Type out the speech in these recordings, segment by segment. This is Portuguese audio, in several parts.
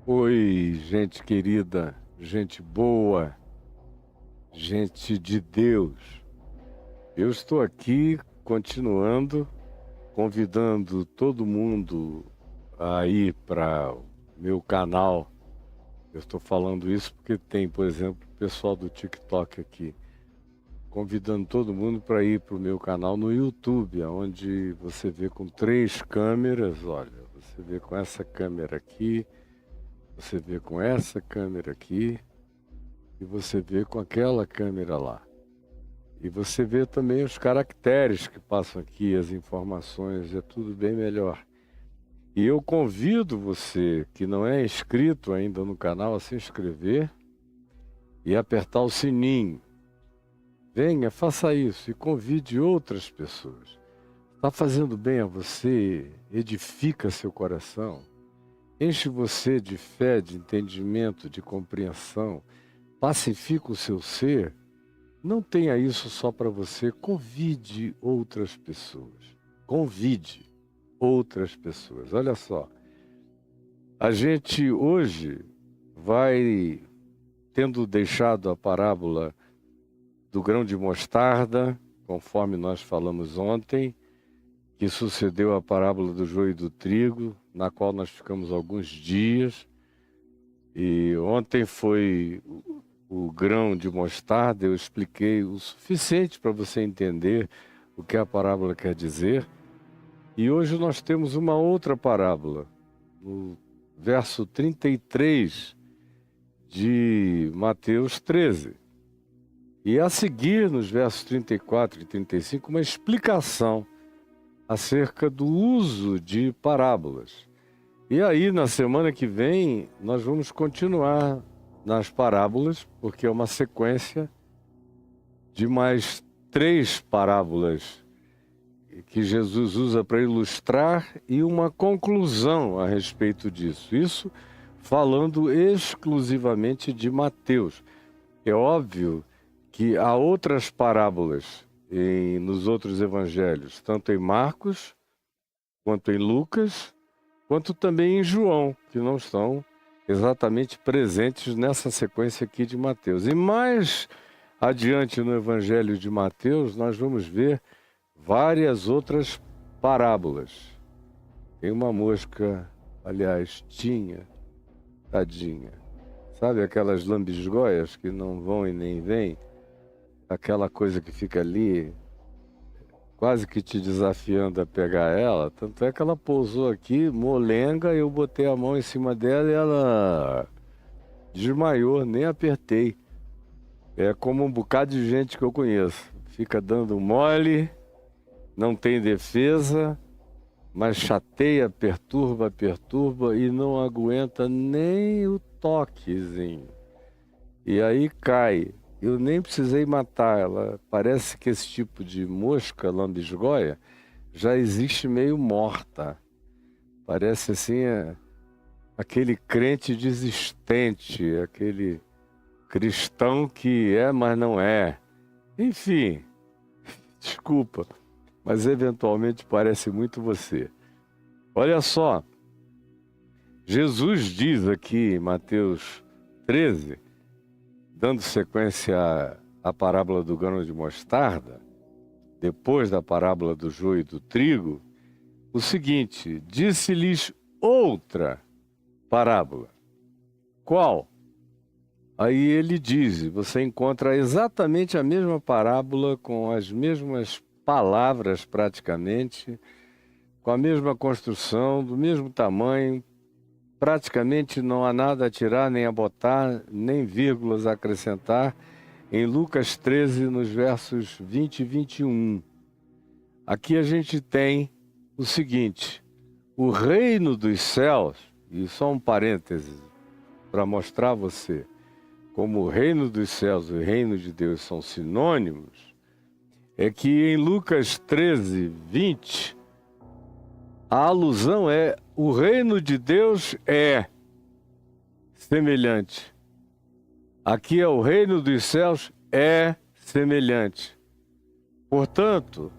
Oi, gente querida, gente boa, gente de Deus. Eu estou aqui continuando, convidando todo mundo a ir para o meu canal. Eu estou falando isso porque tem, por exemplo, o pessoal do TikTok aqui, convidando todo mundo para ir para o meu canal no YouTube, onde você vê com 3 câmeras. Olha, você vê com essa câmera aqui, você vê com essa câmera aqui. E você vê com aquela câmera lá. E você vê também os caracteres que passam aqui, as informações, é tudo bem melhor. E eu convido você que não é inscrito ainda no canal a se inscrever e apertar o sininho. Venha, faça isso e convide outras pessoas. Está fazendo bem a você, edifica seu coração, enche você de fé, de entendimento, de compreensão, pacifica o seu ser. Não tenha isso só para você, convide outras pessoas. Convide outras pessoas. Olha só, a gente hoje vai tendo deixado a parábola do grão de mostarda, conforme nós falamos ontem, que sucedeu a parábola do joio e do trigo, na qual nós ficamos alguns dias. E ontem foi o grão de mostarda, eu expliquei o suficiente para você entender o que a parábola quer dizer. E hoje nós temos uma outra parábola, no verso 33 de Mateus 13. E a seguir, nos versos 34 e 35, uma explicação acerca do uso de parábolas. E aí, na semana que vem, nós vamos continuar nas parábolas, porque é uma sequência de mais 3 parábolas que Jesus usa para ilustrar e uma conclusão a respeito disso. Isso falando exclusivamente de Mateus. É óbvio que há outras parábolas nos outros evangelhos, tanto em Marcos, quanto em Lucas, quanto também em João, que não estão exatamente presentes nessa sequência aqui de Mateus. E mais adiante no Evangelho de Mateus, nós vamos ver várias outras parábolas. Tem uma mosca, aliás, tinha, tadinha. Sabe aquelas lambisgoias que não vão e nem vêm? Aquela coisa que fica ali, quase que te desafiando a pegar ela. Tanto é que ela pousou aqui, molenga, eu botei a mão em cima dela e ela desmaiou, nem apertei. É como um bocado de gente que eu conheço. Fica dando mole, não tem defesa, mas chateia, perturba e não aguenta nem o toquezinho. E aí cai. Eu nem precisei matar ela. Parece que esse tipo de mosca lambisgoia já existe meio morta. Parece assim aquele crente desistente, aquele cristão que é, mas não é. Enfim, desculpa, mas eventualmente parece muito você. Olha só, Jesus diz aqui em Mateus 13, dando sequência à parábola do grão de mostarda, depois da parábola do joio e do trigo, o seguinte: disse-lhes outra parábola. Qual? Aí ele diz, você encontra exatamente a mesma parábola, com as mesmas palavras praticamente, com a mesma construção, do mesmo tamanho, praticamente não há nada a tirar, nem a botar, nem vírgulas a acrescentar, em Lucas 13, nos versos 20 e 21. Aqui a gente tem o seguinte: o reino dos céus, e só um parêntese para mostrar a você como o reino dos céus e o reino de Deus são sinônimos, é que em Lucas 13, 20, a alusão é: o reino de Deus é semelhante. Aqui é o reino dos céus é semelhante. Portanto,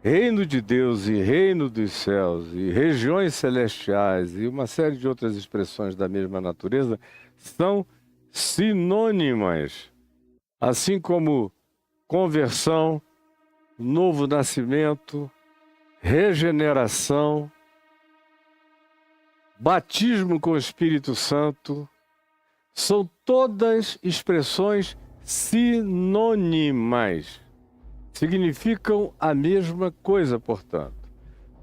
reino de Deus e reino dos céus e regiões celestiais e uma série de outras expressões da mesma natureza são sinônimas, assim como conversão, novo nascimento, regeneração, batismo com o Espírito Santo, são todas expressões sinônimas. Significam a mesma coisa, portanto,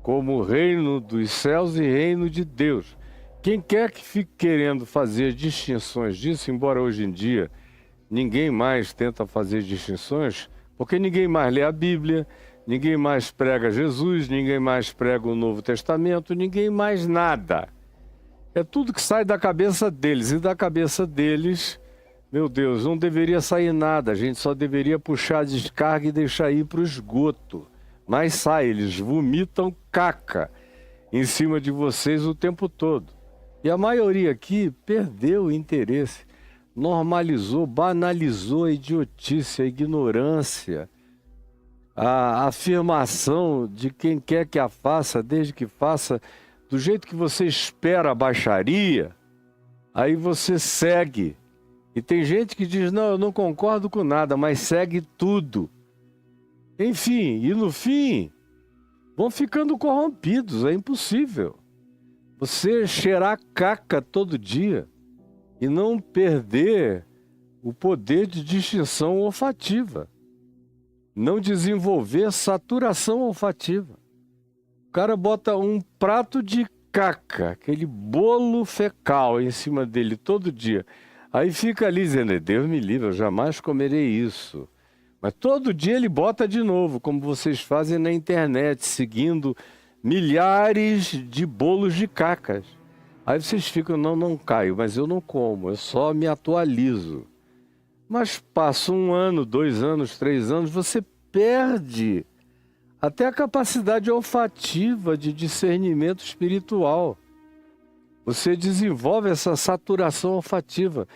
como reino dos céus e reino de Deus. Quem quer que fique querendo fazer distinções disso, embora hoje em dia ninguém mais tenta fazer distinções, porque ninguém mais lê a Bíblia, ninguém mais prega Jesus, ninguém mais prega o Novo Testamento, ninguém mais nada. É tudo que sai da cabeça deles, e da cabeça deles, meu Deus, não deveria sair nada, a gente só deveria puxar a descarga e deixar ir para o esgoto. Mas sai, eles vomitam caca em cima de vocês o tempo todo. E a maioria aqui perdeu o interesse, normalizou, banalizou a idiotice, a ignorância, a afirmação de quem quer que a faça, desde que faça do jeito que você espera a baixaria, aí você segue. E tem gente que diz, não, eu não concordo com nada, mas segue tudo. Enfim, e no fim, vão ficando corrompidos, é impossível. Você cheirar caca todo dia e não perder o poder de distinção olfativa. Não desenvolver saturação olfativa. O cara bota um prato de caca, aquele bolo fecal em cima dele todo dia. Aí fica ali dizendo, Deus me livre, eu jamais comerei isso. Mas todo dia ele bota de novo, como vocês fazem na internet, seguindo milhares de bolos de cacas. Aí vocês ficam, não caio, mas eu não como, eu só me atualizo. Mas passa 1 ano, 2 anos, 3 anos, você perde até a capacidade olfativa de discernimento espiritual. Você desenvolve essa saturação olfativa.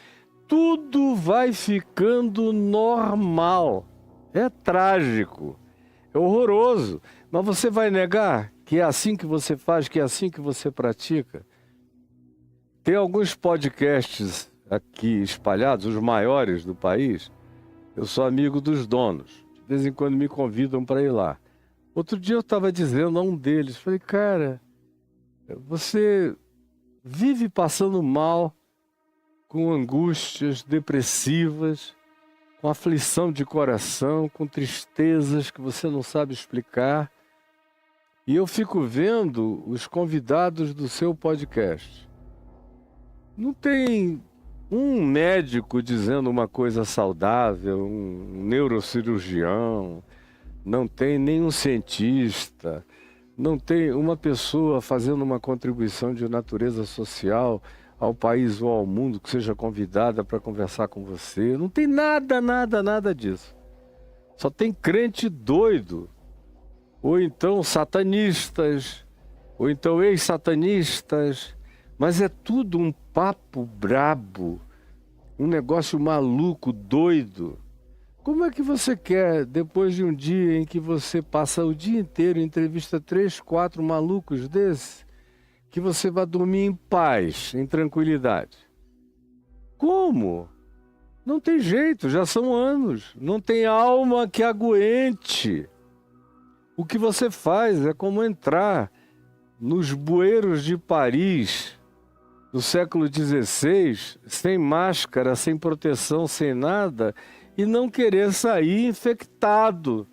Tudo vai ficando normal. É trágico, é horroroso. Mas você vai negar que é assim que você faz, que é assim que você pratica? Tem alguns podcasts aqui espalhados, os maiores do país. Eu sou amigo dos donos. De vez em quando me convidam para ir lá. Outro dia eu estava dizendo a um deles, falei, cara, você vive passando mal, com angústias depressivas, com aflição de coração, com tristezas que você não sabe explicar. E eu fico vendo os convidados do seu podcast. Não tem um médico dizendo uma coisa saudável, um neurocirurgião, não tem nenhum cientista, não tem uma pessoa fazendo uma contribuição de natureza social ao país ou ao mundo que seja convidada para conversar com você. Não tem nada disso. Só tem crente doido, ou então satanistas, ou então ex-satanistas, mas é tudo um papo brabo, um negócio maluco, doido. Como é que você quer, depois de um dia em que você passa o dia inteiro e entrevista 3, 4 malucos desses, que você vai dormir em paz, em tranquilidade? Como? Não tem jeito, já são anos. Não tem alma que aguente. O que você faz é como entrar nos bueiros de Paris do século XVI, sem máscara, sem proteção, sem nada, e não querer sair infectado,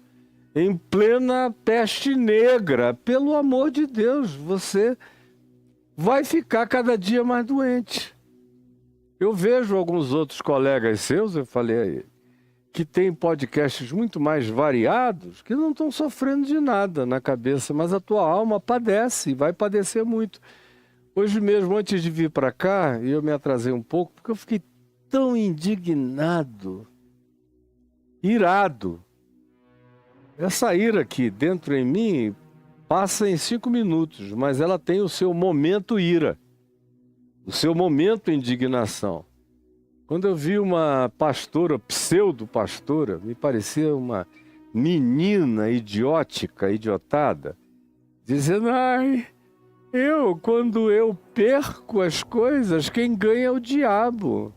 em plena peste negra. Pelo amor de Deus, você vai ficar cada dia mais doente. Eu vejo alguns outros colegas seus, eu falei, que tem podcasts muito mais variados, que não estão sofrendo de nada na cabeça, mas a tua alma padece e vai padecer muito. Hoje mesmo, antes de vir para cá, eu me atrasei um pouco, porque eu fiquei tão indignado, irado. Essa ira aqui dentro em mim passa em 5 minutos, mas ela tem o seu momento ira, o seu momento indignação. Quando eu vi uma pastora, pseudo-pastora, me parecia uma menina idiótica, idiotada, dizendo, ai, quando eu perco as coisas, quem ganha é o diabo.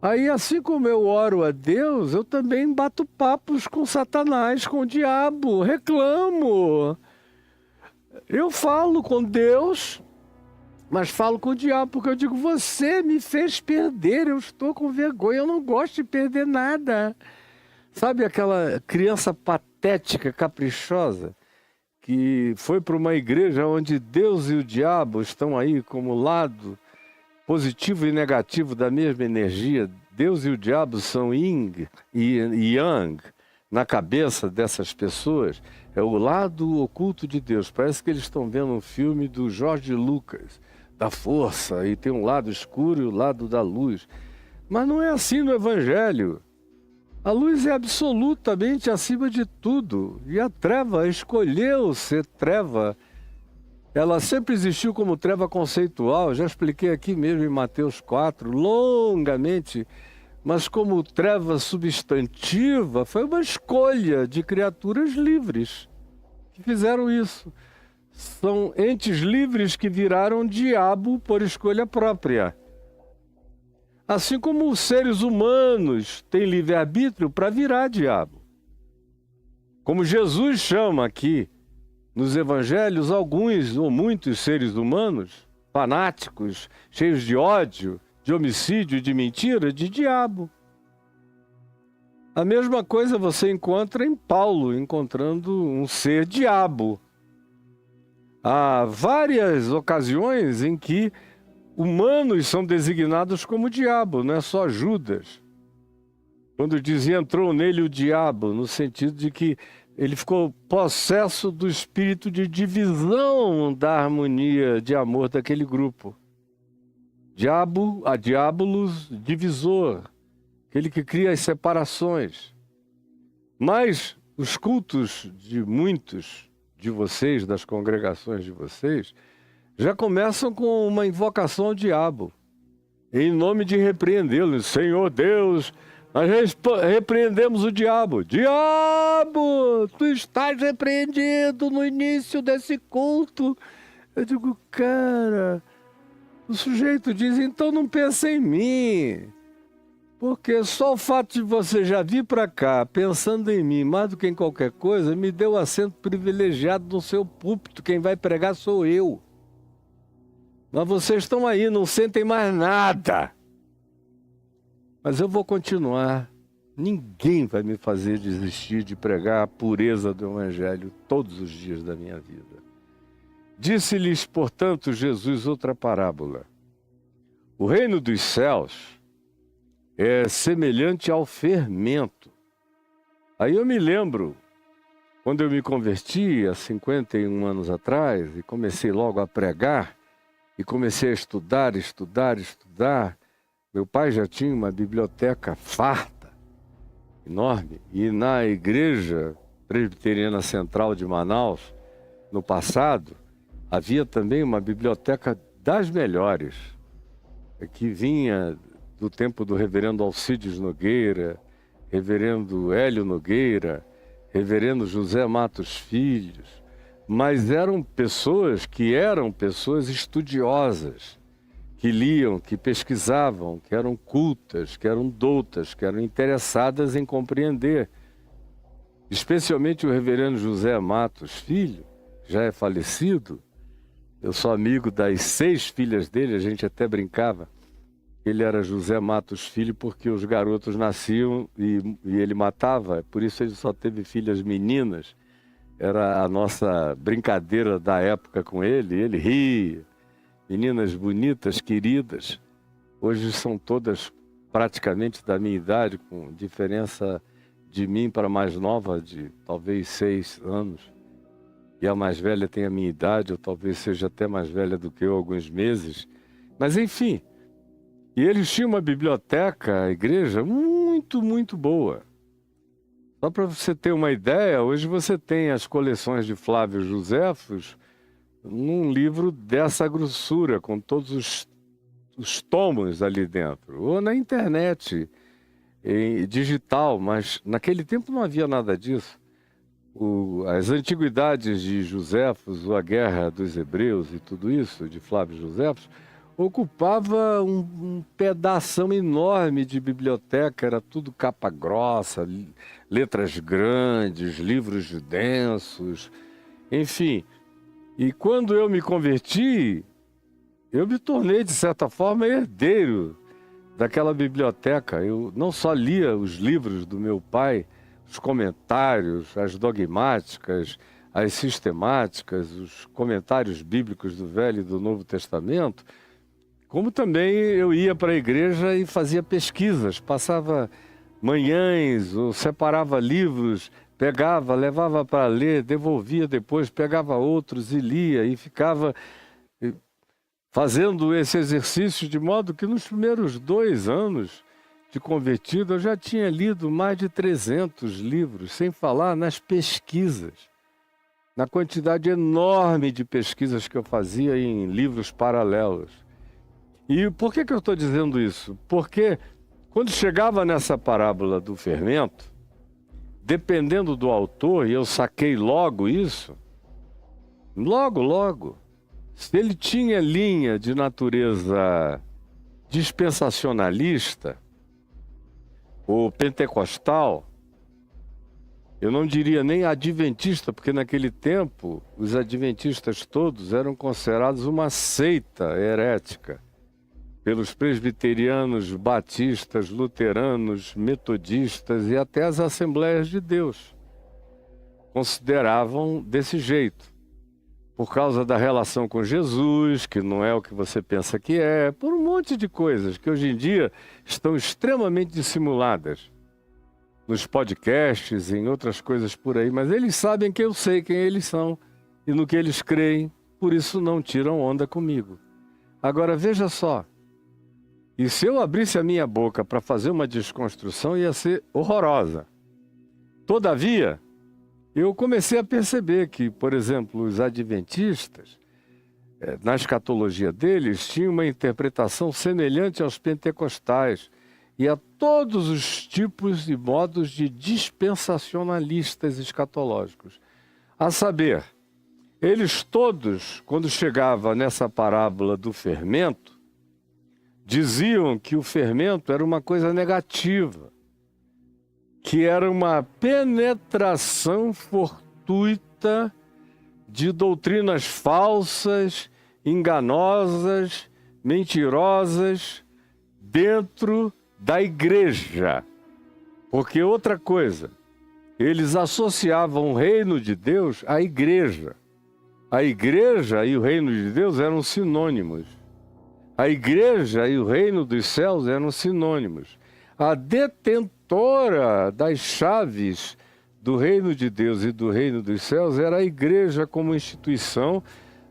Aí, assim como eu oro a Deus, eu também bato papos com Satanás, com o diabo, reclamo. Eu falo com Deus, mas falo com o diabo, porque eu digo, você me fez perder, eu estou com vergonha, eu não gosto de perder nada. Sabe aquela criança patética, caprichosa, que foi para uma igreja onde Deus e o diabo estão aí como lado positivo e negativo da mesma energia? Deus e o diabo são yin e yang na cabeça dessas pessoas. É o lado oculto de Deus. Parece que eles estão vendo um filme do George Lucas, da força, e tem um lado escuro e o lado da luz. Mas não é assim no Evangelho. A luz é absolutamente acima de tudo. E a treva escolheu ser treva. Ela sempre existiu como treva conceitual. Já expliquei aqui mesmo em Mateus 4, longamente. Mas como treva substantiva, foi uma escolha de criaturas livres que fizeram isso. São entes livres que viraram diabo por escolha própria. Assim como os seres humanos têm livre-arbítrio para virar diabo. Como Jesus chama aqui nos evangelhos alguns ou muitos seres humanos, fanáticos, cheios de ódio, de homicídio, de mentira, de diabo. A mesma coisa você encontra em Paulo, encontrando um ser diabo. Há várias ocasiões em que humanos são designados como diabo, não é só Judas. Quando dizia entrou nele o diabo, no sentido de que ele ficou possesso do espírito de divisão da harmonia de amor daquele grupo. Diabolos, divisor, aquele que cria as separações. Mas os cultos de muitos de vocês, das congregações de vocês, já começam com uma invocação ao diabo, em nome de repreendê-lo. Senhor Deus, nós repreendemos o diabo. Diabo, tu estás repreendido no início desse culto. Eu digo, cara, o sujeito diz, então não pensa em mim. Porque só o fato de você já vir para cá pensando em mim mais do que em qualquer coisa, me deu assento privilegiado no seu púlpito. Quem vai pregar sou eu. Mas vocês estão aí, não sentem mais nada. Mas eu vou continuar. Ninguém vai me fazer desistir de pregar a pureza do Evangelho todos os dias da minha vida. Disse-lhes, portanto, Jesus outra parábola. O reino dos céus é semelhante ao fermento. Aí eu me lembro, quando eu me converti há 51 anos atrás, e comecei logo a pregar, e comecei a estudar. Meu pai já tinha uma biblioteca farta, enorme, e na Igreja Presbiteriana Central de Manaus, no passado, havia também uma biblioteca das melhores, que vinha do tempo do reverendo Alcides Nogueira, reverendo Hélio Nogueira, reverendo José Matos Filhos, mas eram pessoas estudiosas, que liam, que pesquisavam, que eram cultas, que eram doutas, que eram interessadas em compreender. Especialmente o reverendo José Matos Filho, já é falecido. Eu sou amigo das 6 filhas dele, a gente até brincava. Ele era José Matos Filho porque os garotos nasciam e ele matava, por isso ele só teve filhas meninas. Era a nossa brincadeira da época com ele, ele ria. Meninas bonitas, queridas. Hoje são todas praticamente da minha idade, com diferença de mim para a mais nova de talvez 6 anos. E a mais velha tem a minha idade, ou talvez seja até mais velha do que eu, alguns meses. Mas enfim, e eles tinham uma biblioteca, a igreja, muito, muito boa. Só para você ter uma ideia, hoje você tem as coleções de Flávio Joséfos num livro dessa grossura, com todos os tomos ali dentro. Ou na internet, digital, mas naquele tempo não havia nada disso. As antiguidades de Joséfos, ou a Guerra dos Hebreus e tudo isso, de Flávio Joséfos, ocupava um pedação enorme de biblioteca, era tudo capa grossa, letras grandes, livros densos, enfim. E quando eu me converti, eu me tornei, de certa forma, herdeiro daquela biblioteca. Eu não só lia os livros do meu pai, os comentários, as dogmáticas, as sistemáticas, os comentários bíblicos do Velho e do Novo Testamento, como também eu ia para a igreja e fazia pesquisas, passava manhãs ou separava livros, pegava, levava para ler, devolvia depois, pegava outros e lia e ficava fazendo esse exercício, de modo que nos primeiros 2 anos de convertido eu já tinha lido mais de 300 livros, sem falar nas pesquisas, na quantidade enorme de pesquisas que eu fazia em livros paralelos. E por que eu estou dizendo isso? Porque quando chegava nessa parábola do fermento, dependendo do autor, e eu saquei logo isso, logo, se ele tinha linha de natureza dispensacionalista ou pentecostal, eu não diria nem adventista, porque naquele tempo os adventistas todos eram considerados uma seita herética pelos presbiterianos, batistas, luteranos, metodistas e até as Assembleias de Deus. Consideravam desse jeito, por causa da relação com Jesus, que não é o que você pensa que é, por um monte de coisas que hoje em dia estão extremamente dissimuladas nos podcasts e em outras coisas por aí, mas eles sabem que eu sei quem eles são e no que eles creem, por isso não tiram onda comigo. Agora veja só, e se eu abrisse a minha boca para fazer uma desconstrução, ia ser horrorosa. Todavia, eu comecei a perceber que, por exemplo, os adventistas, na escatologia deles, tinham uma interpretação semelhante aos pentecostais e a todos os tipos e modos de dispensacionalistas escatológicos. A saber, eles todos, quando chegava nessa parábola do fermento, diziam que o fermento era uma coisa negativa, que era uma penetração fortuita de doutrinas falsas, enganosas, mentirosas dentro da igreja. Porque outra coisa, eles associavam o reino de Deus à igreja. A igreja e o reino de Deus eram sinônimos. A igreja e o reino dos céus eram sinônimos. A detentora das chaves do reino de Deus e do reino dos céus era a igreja como instituição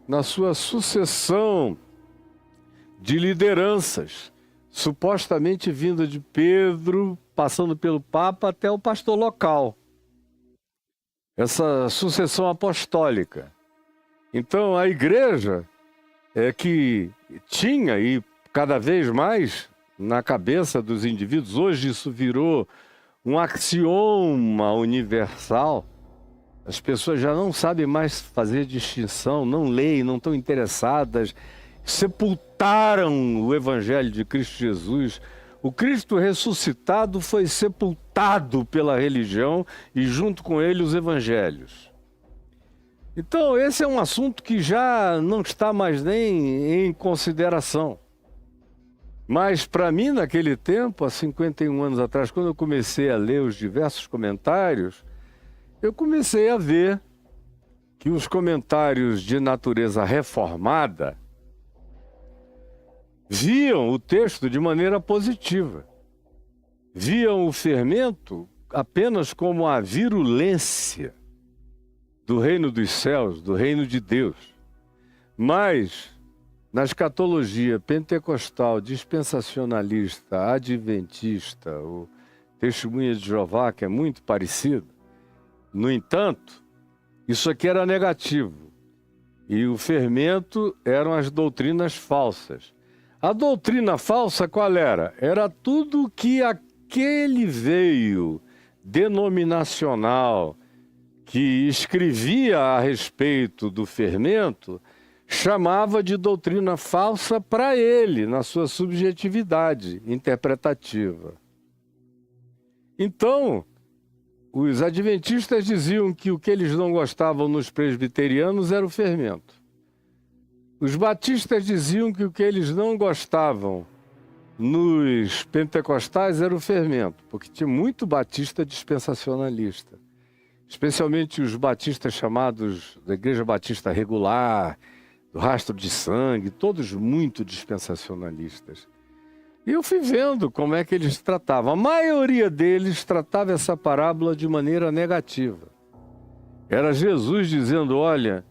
na sua sucessão de lideranças, supostamente vinda de Pedro, passando pelo Papa até o pastor local. Essa sucessão apostólica. Então a igreja é que tinha, e cada vez mais na cabeça dos indivíduos, hoje isso virou um axioma universal. As pessoas já não sabem mais fazer distinção, não leem, não estão interessadas, sepultaram o Evangelho de Cristo Jesus. O Cristo ressuscitado foi sepultado pela religião e junto com ele os evangelhos. Então esse é um assunto que já não está mais nem em consideração. Mas para mim, naquele tempo, há 51 anos atrás, quando eu comecei a ler os diversos comentários, eu comecei a ver que os comentários de natureza reformada viam o texto de maneira positiva. Viam o fermento apenas como a virulência do reino dos céus, do reino de Deus. Mas na escatologia pentecostal, dispensacionalista, adventista, o Testemunha de Jeová, que é muito parecido, no entanto, isso aqui era negativo. E o fermento eram as doutrinas falsas. A doutrina falsa qual era? Era tudo que aquele veio denominacional que escrevia a respeito do fermento chamava de doutrina falsa para ele, na sua subjetividade interpretativa. Então, os adventistas diziam que o que eles não gostavam nos presbiterianos era o fermento. Os batistas diziam que o que eles não gostavam nos pentecostais era o fermento, porque tinha muito batista dispensacionalista. Especialmente os batistas chamados da Igreja Batista Regular, do Rastro de Sangue, todos muito dispensacionalistas. E eu fui vendo como é que eles tratavam. A maioria deles tratava essa parábola de maneira negativa. Era Jesus dizendo, olha,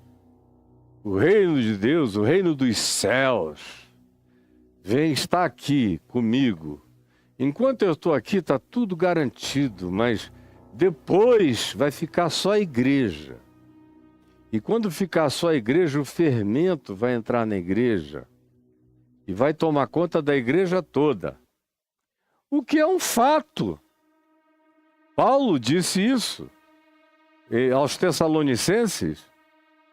o reino de Deus, o reino dos céus, está aqui comigo. Enquanto eu estou aqui, está tudo garantido, mas depois vai ficar só a igreja. E quando ficar só a igreja, o fermento vai entrar na igreja e vai tomar conta da igreja toda. O que é um fato. Paulo disse isso aos Tessalonicenses,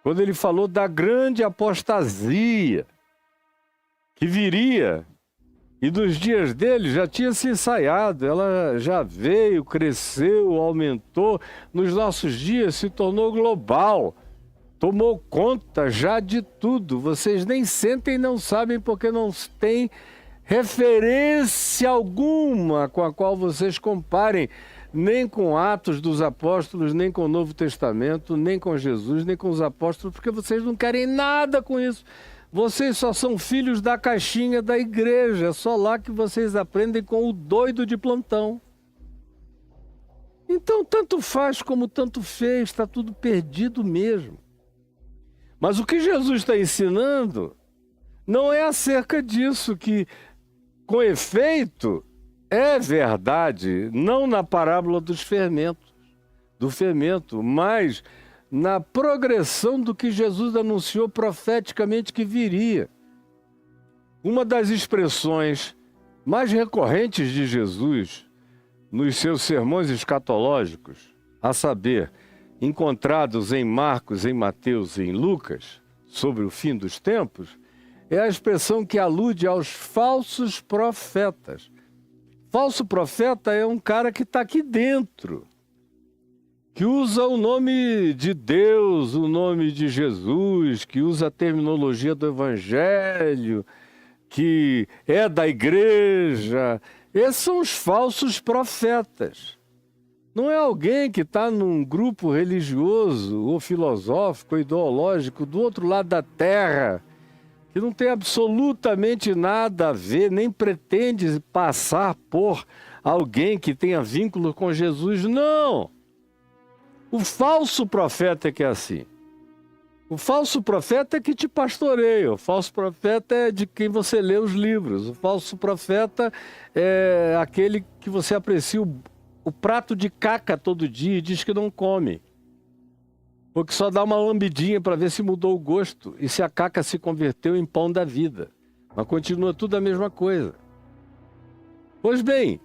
quando ele falou da grande apostasia que viria. E dos dias dele já tinha se ensaiado, ela já veio, cresceu, aumentou. Nos nossos dias se tornou global. Tomou conta já de tudo. Vocês nem sentem e não sabem porque não têm referência alguma com a qual vocês comparem, nem com Atos dos Apóstolos, nem com o Novo Testamento, nem com Jesus, nem com os apóstolos, porque vocês não querem nada com isso. Vocês só são filhos da caixinha da igreja, é só lá que vocês aprendem com o doido de plantão. Então, tanto faz como tanto fez, está tudo perdido mesmo. Mas o que Jesus está ensinando não é acerca disso, que, com efeito, é verdade, não na parábola do fermento, mas na progressão do que Jesus anunciou profeticamente que viria. Uma das expressões mais recorrentes de Jesus nos seus sermões escatológicos, a saber, encontrados em Marcos, em Mateus e em Lucas, sobre o fim dos tempos, é a expressão que alude aos falsos profetas. Falso profeta é um cara que está aqui dentro, que usa o nome de Deus, o nome de Jesus, que usa a terminologia do Evangelho, que é da igreja. Esses são os falsos profetas. Não é alguém que está num grupo religioso ou filosófico ou ideológico do outro lado da terra, que não tem absolutamente nada a ver, nem pretende passar por alguém que tenha vínculo com Jesus. Não! O falso profeta é que é assim. O falso profeta é que te pastoreia, o falso profeta é de quem você lê os livros, o falso profeta é aquele que você aprecia o prato de caca todo dia e diz que não come. Porque só dá uma lambidinha para ver se mudou o gosto e se a caca se converteu em pão da vida. Mas continua tudo a mesma coisa. Pois bem,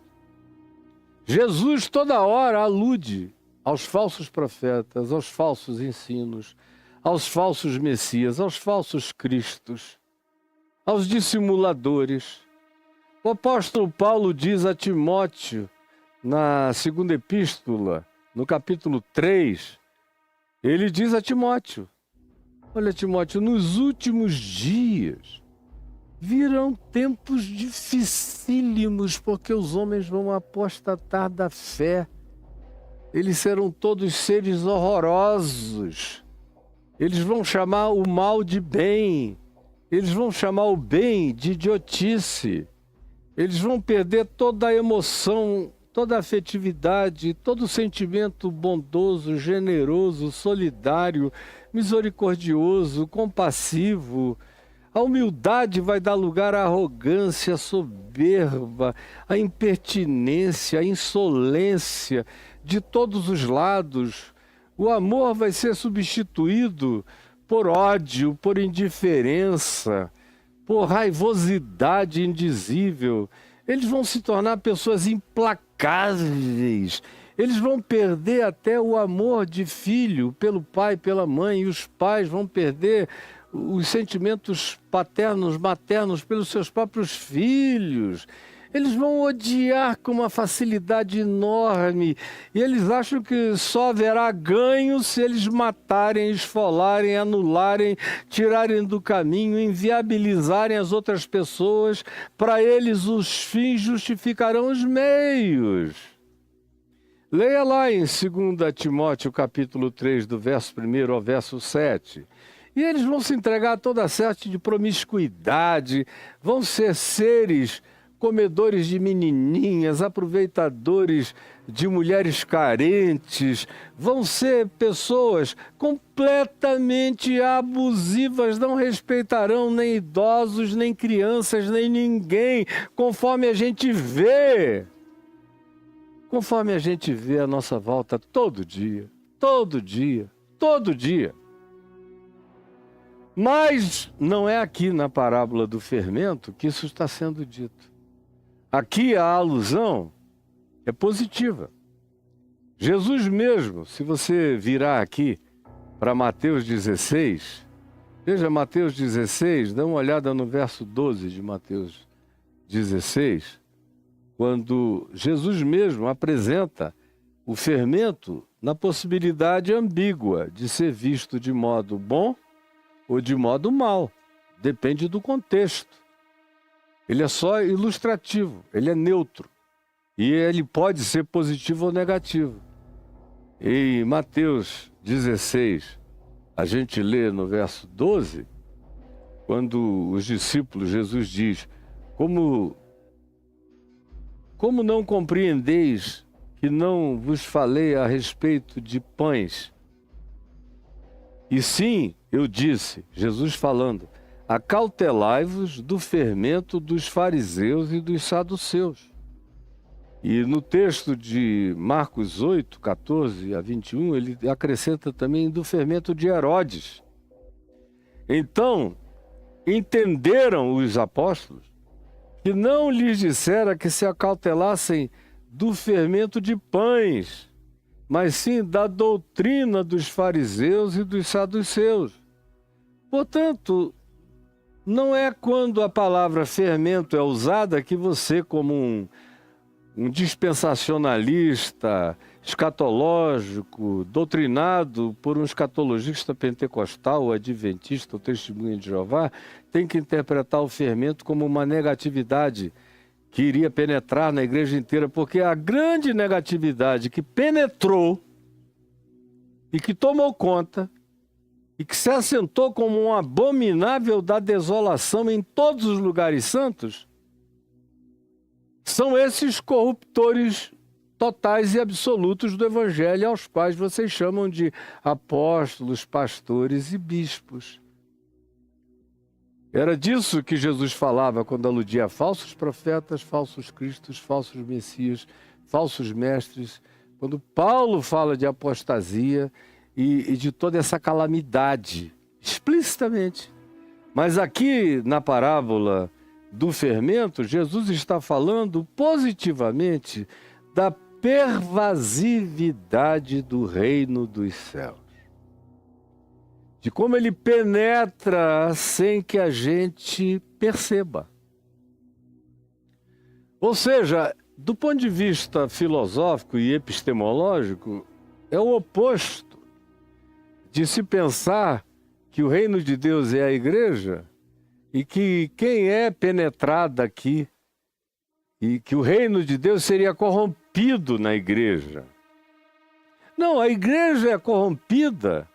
Jesus toda hora alude aos falsos profetas, aos falsos ensinos, aos falsos messias, aos falsos cristos, aos dissimuladores. O apóstolo Paulo diz a Timóteo, na segunda epístola, no capítulo 3, ele diz a Timóteo, olha Timóteo, nos últimos dias virão tempos dificílimos, porque os homens vão apostatar da fé. Eles serão todos seres horrorosos. Eles vão chamar o mal de bem. Eles vão chamar o bem de idiotice. Eles vão perder toda a emoção, toda a afetividade, todo o sentimento bondoso, generoso, solidário, misericordioso, compassivo. A humildade vai dar lugar à arrogância, à soberba, à impertinência, à insolência de todos os lados. O amor vai ser substituído por ódio, por indiferença, por raivosidade indizível. Eles vão se tornar pessoas implacáveis. Eles vão perder até o amor de filho pelo pai, pela mãe, e os pais vão perder os sentimentos paternos, maternos pelos seus próprios filhos. Eles vão odiar com uma facilidade enorme. E eles acham que só haverá ganho se eles matarem, esfolarem, anularem, tirarem do caminho, inviabilizarem as outras pessoas. Para eles, os fins justificarão os meios. Leia lá em 2 Timóteo, capítulo 3, do verso 1 ao verso 7. E eles vão se entregar a toda sorte de promiscuidade, vão ser seres comedores de menininhas, aproveitadores de mulheres carentes, vão ser pessoas completamente abusivas, não respeitarão nem idosos, nem crianças, nem ninguém, conforme a gente vê. Conforme a gente vê à nossa volta todo dia, todo dia, todo dia. Mas não é aqui na parábola do fermento que isso está sendo dito. Aqui a alusão é positiva. Jesus mesmo, se você virar aqui para Mateus 16, veja Mateus 16, dá uma olhada no verso 12 de Mateus 16, quando Jesus mesmo apresenta o fermento na possibilidade ambígua de ser visto de modo bom ou de modo mal, depende do contexto. Ele é só ilustrativo, ele é neutro. E ele pode ser positivo ou negativo. Em Mateus 16, a gente lê no verso 12, quando os discípulos, Jesus diz, como não compreendeis que não vos falei a respeito de pães? E sim, eu disse, Jesus falando, acautelai-vos do fermento dos fariseus e dos saduceus. E no texto de Marcos 8, 14 a 21, ele acrescenta também do fermento de Herodes. Então, entenderam os apóstolos que não lhes dissera que se acautelassem do fermento de pães, mas sim da doutrina dos fariseus e dos saduceus. Portanto, não é quando a palavra fermento é usada que você, como um dispensacionalista, escatológico, doutrinado por um escatologista pentecostal, ou adventista, ou testemunha de Jeová, tem que interpretar o fermento como uma negatividade que iria penetrar na igreja inteira, porque a grande negatividade que penetrou e que tomou conta e que se assentou como um abominável da desolação em todos os lugares santos, são esses corruptores totais e absolutos do Evangelho, aos quais vocês chamam de apóstolos, pastores e bispos. Era disso que Jesus falava quando aludia a falsos profetas, falsos cristos, falsos messias, falsos mestres. Quando Paulo fala de apostasia e de toda essa calamidade, explicitamente. Mas aqui na parábola do fermento, Jesus está falando positivamente da pervasividade do reino dos céus. De como ele penetra sem que a gente perceba. Ou seja, do ponto de vista filosófico e epistemológico, é o oposto de se pensar que o reino de Deus é a igreja e que quem é penetrado aqui e que o reino de Deus seria corrompido na igreja. Não, a igreja é corrompida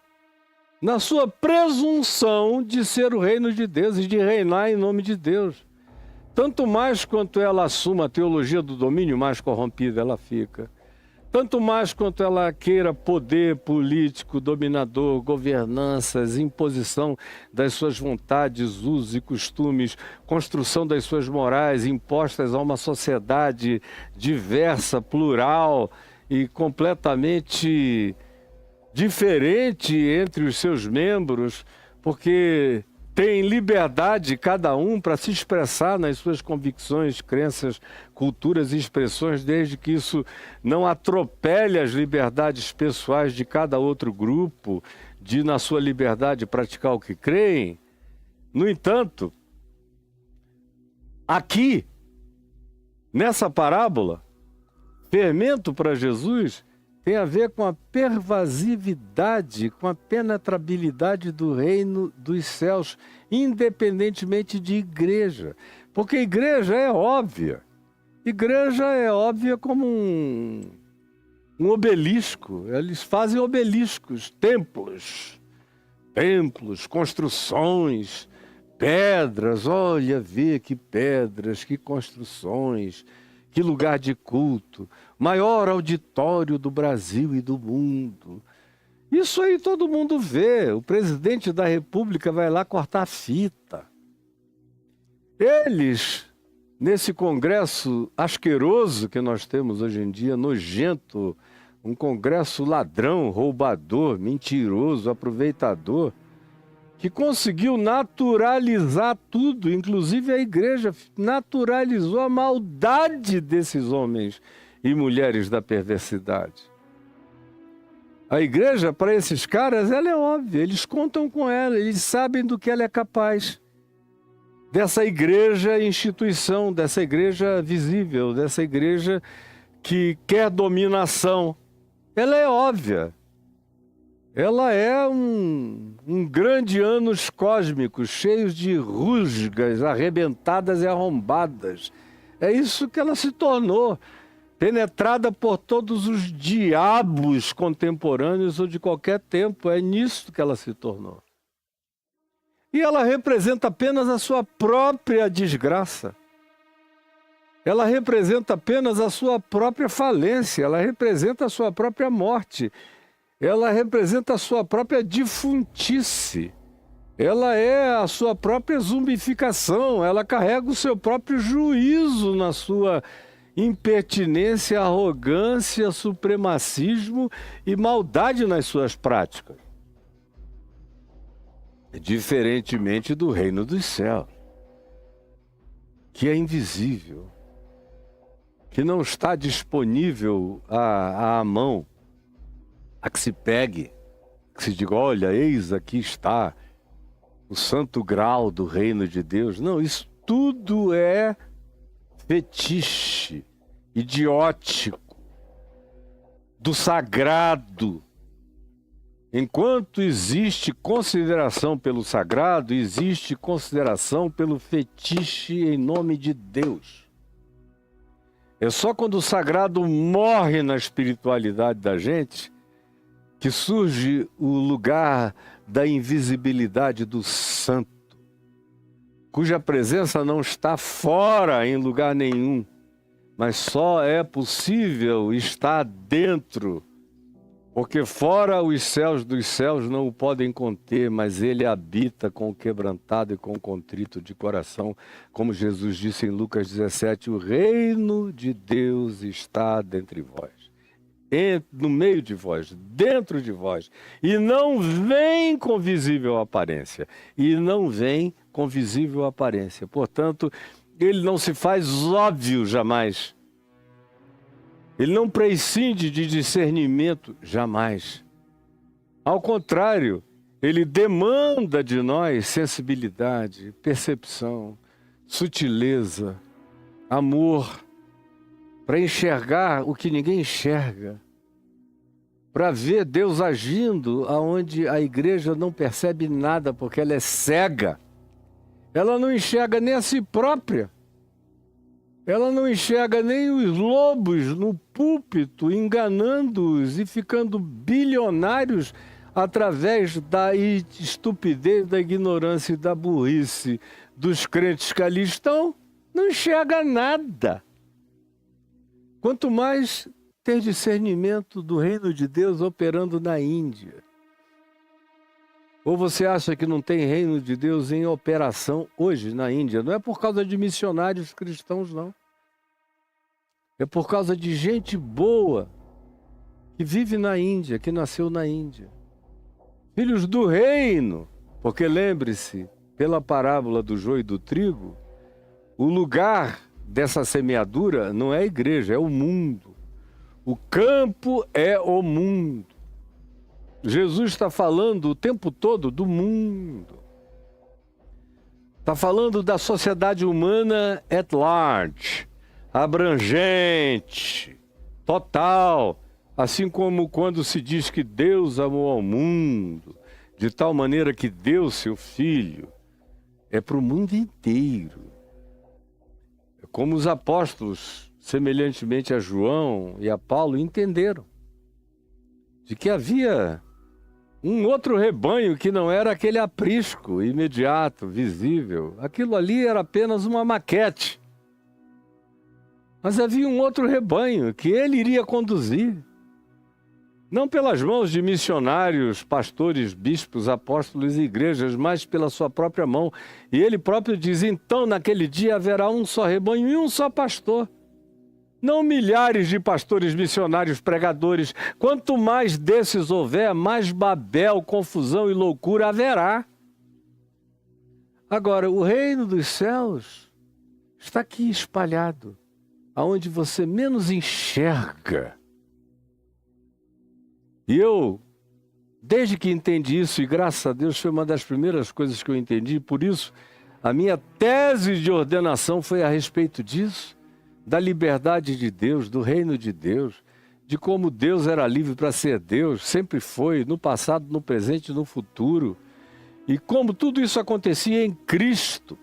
na sua presunção de ser o reino de Deus e de reinar em nome de Deus. Tanto mais quanto ela assuma a teologia do domínio, mais corrompida ela fica. Tanto mais quanto ela queira poder político, dominador, governanças, imposição das suas vontades, usos e costumes, construção das suas morais impostas a uma sociedade diversa, plural e completamente diferente entre os seus membros, porque tem liberdade cada um para se expressar nas suas convicções, crenças, culturas e expressões, desde que isso não atropele as liberdades pessoais de cada outro grupo, de, na sua liberdade, praticar o que creem. No entanto, aqui, nessa parábola, fermento para Jesus tem a ver com a pervasividade, com a penetrabilidade do reino dos céus, independentemente de igreja. Porque igreja é óbvia. Igreja é óbvia como um obelisco. Eles fazem obeliscos, templos, construções, pedras. Olha, vê que pedras, que construções, que lugar de culto, maior auditório do Brasil e do mundo. Isso aí todo mundo vê. O presidente da República vai lá cortar fita. Eles, nesse congresso asqueroso que nós temos hoje em dia, nojento, um congresso ladrão, roubador, mentiroso, aproveitador, que conseguiu naturalizar tudo, inclusive a igreja naturalizou a maldade desses homens e mulheres da perversidade. A igreja, para esses caras, ela é óbvia, eles contam com ela, eles sabem do que ela é capaz. Dessa igreja instituição, dessa igreja visível, dessa igreja que quer dominação. Ela é óbvia. Ela é um grande ânus cósmico, cheios de rusgas arrebentadas e arrombadas. É isso que ela se tornou, penetrada por todos os diabos contemporâneos ou de qualquer tempo. É nisso que ela se tornou. E ela representa apenas a sua própria desgraça. Ela representa apenas a sua própria falência, ela representa a sua própria morte. Ela representa a sua própria defuntice. Ela é a sua própria zumbificação. Ela carrega o seu próprio juízo na sua impertinência, arrogância, supremacismo e maldade nas suas práticas. Diferentemente do reino dos céus, que é invisível, que não está disponível à mão, a que se pegue, que se diga, olha, eis aqui está o santo grau do reino de Deus. Não, isso tudo é fetiche, idiótico, do sagrado. Enquanto existe consideração pelo sagrado, existe consideração pelo fetiche em nome de Deus. É só quando o sagrado morre na espiritualidade da gente que surge o lugar da invisibilidade do santo, cuja presença não está fora em lugar nenhum, mas só é possível estar dentro, porque fora os céus dos céus não o podem conter, mas ele habita com o quebrantado e com o contrito de coração, como Jesus disse em Lucas 17, o reino de Deus está dentre vós. No meio de vós, dentro de vós, e não vem com visível aparência, Portanto, ele não se faz óbvio jamais. Ele não prescinde de discernimento jamais. Ao contrário, ele demanda de nós sensibilidade, percepção, sutileza, amor, para enxergar o que ninguém enxerga, para ver Deus agindo aonde a igreja não percebe nada, porque ela é cega. Ela não enxerga nem a si própria. Ela não enxerga nem os lobos no púlpito, enganando-os e ficando bilionários através da estupidez, da ignorância e da burrice dos crentes que ali estão. Não enxerga nada. Quanto mais ter discernimento do reino de Deus operando na Índia. Ou você acha que não tem reino de Deus em operação hoje na Índia? Não é por causa de missionários cristãos, não. É por causa de gente boa que vive na Índia, que nasceu na Índia. Filhos do reino, porque lembre-se, pela parábola do joio e do trigo, o lugar dessa semeadura não é a igreja, é o mundo. O campo é o mundo. Jesus está falando o tempo todo do mundo. Está falando da sociedade humana at large, abrangente, total. Assim como quando se diz que Deus amou ao mundo, de tal maneira que deu seu Filho, é para o mundo inteiro. É como os apóstolos, semelhantemente a João e a Paulo, entenderam de que havia um outro rebanho que não era aquele aprisco, imediato, visível. Aquilo ali era apenas uma maquete. Mas havia um outro rebanho que ele iria conduzir. Não pelas mãos de missionários, pastores, bispos, apóstolos e igrejas, mas pela sua própria mão. E ele próprio diz, então naquele dia haverá um só rebanho e um só pastor. Não milhares de pastores, missionários, pregadores. Quanto mais desses houver, mais Babel, confusão e loucura haverá. Agora, o reino dos céus está aqui espalhado, aonde você menos enxerga. E eu, desde que entendi isso, e graças a Deus foi uma das primeiras coisas que eu entendi, por isso a minha tese de ordenação foi a respeito disso, da liberdade de Deus, do reino de Deus, de como Deus era livre para ser Deus, sempre foi, no passado, no presente e no futuro, e como tudo isso acontecia em Cristo.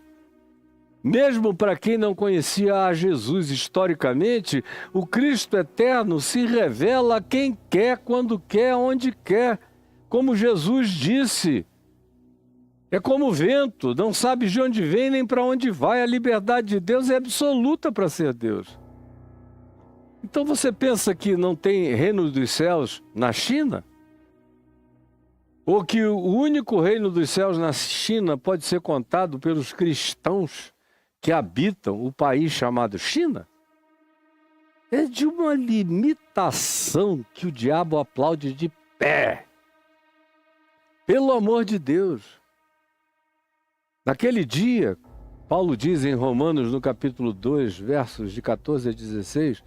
Mesmo para quem não conhecia a Jesus historicamente, o Cristo eterno se revela a quem quer, quando quer, onde quer. Como Jesus disse, é como o vento, não sabe de onde vem nem para onde vai. A liberdade de Deus é absoluta para ser Deus. Então você pensa que não tem reino dos céus na China? Ou que o único reino dos céus na China pode ser contado pelos cristãos que habitam o país chamado China? É de uma limitação que o diabo aplaude de pé. Pelo amor de Deus. Naquele dia, Paulo diz em Romanos, no capítulo 2, versos de 14 a 16,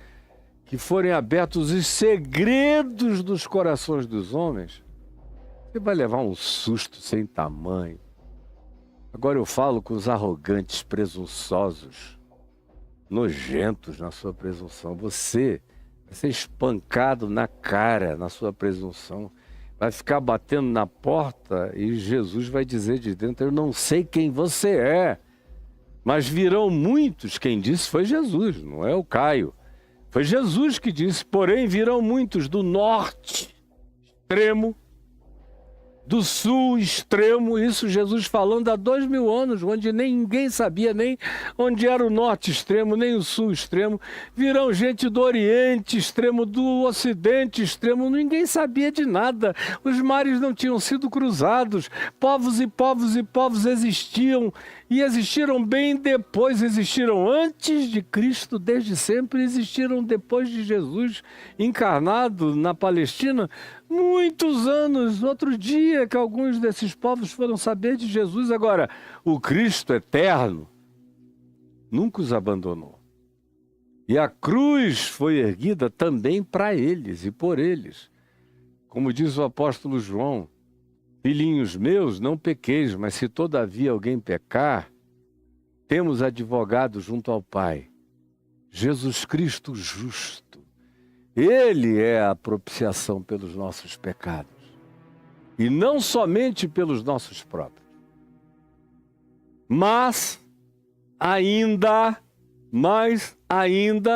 que forem abertos os segredos dos corações dos homens. Você vai levar um susto sem tamanho. Agora eu falo com os arrogantes, presunçosos, nojentos na sua presunção. Você vai ser espancado na cara na sua presunção. Vai ficar batendo na porta e Jesus vai dizer de dentro, eu não sei quem você é. Mas virão muitos, quem disse foi Jesus, não é o Caio. Foi Jesus que disse, porém virão muitos do norte extremo, do sul extremo, isso Jesus falando há 2000 anos, onde nem ninguém sabia nem onde era o norte extremo, nem o sul extremo. Virão gente do oriente extremo, do ocidente extremo, ninguém sabia de nada. Os mares não tinham sido cruzados, povos e povos e povos existiam, e existiram bem depois, existiram antes de Cristo, desde sempre, existiram depois de Jesus encarnado na Palestina, muitos anos. Outro dia que alguns desses povos foram saber de Jesus. Agora, o Cristo eterno nunca os abandonou. E a cruz foi erguida também para eles e por eles. Como diz o apóstolo João, filhinhos meus, não pequeis, mas se todavia alguém pecar, temos advogado junto ao Pai, Jesus Cristo justo. Ele é a propiciação pelos nossos pecados. E não somente pelos nossos próprios. Mas ainda,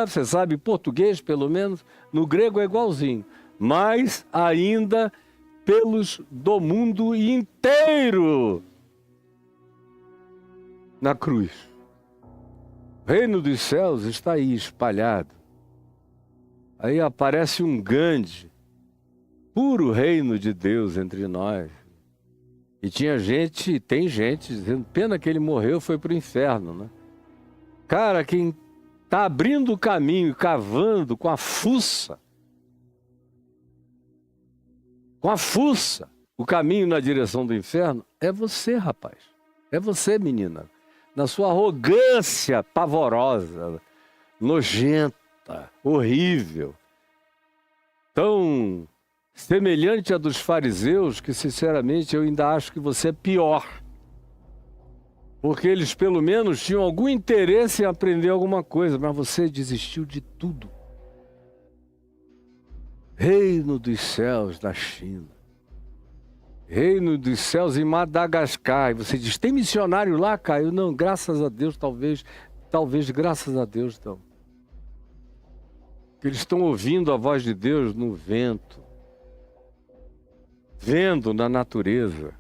você sabe, português pelo menos, no grego é igualzinho. Mas ainda pelos do mundo inteiro. Na cruz. O reino dos céus está aí espalhado. Aí aparece um Gandhi, puro reino de Deus entre nós. E tinha gente, tem gente dizendo, pena que ele morreu, foi para o inferno, né? Cara, quem está abrindo o caminho, cavando com a fuça, o caminho na direção do inferno, é você, rapaz. É você, menina. Na sua arrogância pavorosa, nojenta, horrível. Tão semelhante à dos fariseus que, sinceramente, eu ainda acho que você é pior. Porque eles, pelo menos, tinham algum interesse em aprender alguma coisa, mas você desistiu de tudo. Reino dos céus na China. Reino dos céus em Madagascar. E você diz, tem missionário lá, Caio? Não, graças a Deus, talvez graças a Deus, não. Eles estão ouvindo a voz de Deus no vento, vendo na natureza.